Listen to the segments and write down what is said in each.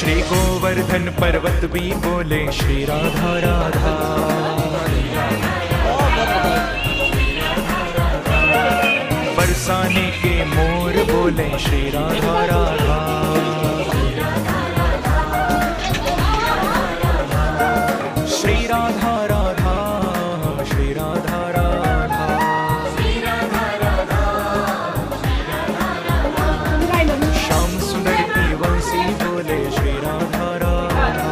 श्री गोवर्धन पर्वत भी बोले श्री राधा राधा। बरसाने के मोर बोले श्री राधा राधा। श्री राधा राधा, श्री राधा राधा, श्याम सुंदर की वंशी बोले श्री राधा राधा।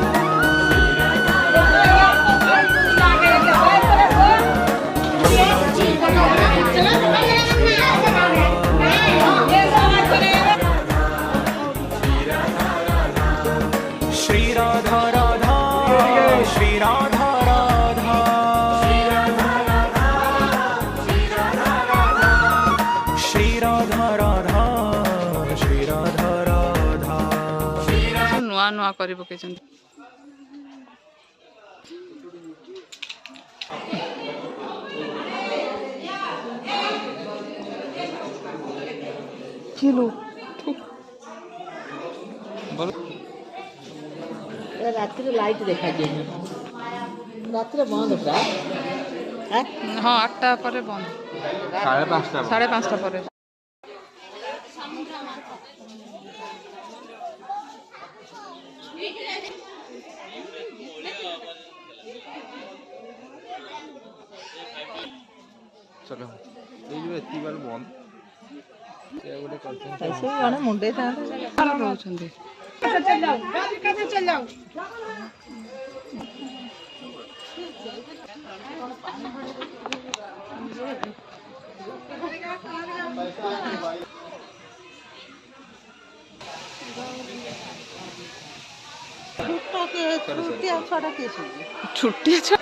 श्री राधा राधा, श्री राधा राधा, श्री राधा राधा, श्री राधा राधा। नुआ नुआ करी पकेछन। किलो रात लाइट देखा रात बंद पूरा। हाँ 8टा पर बंद, 5:30 पर। चलो ये जो एती बार बंद ये गोटे करते ऐसे जने मुंडे था रहउछन्ती। चल जाओ छुट्टी अच्छा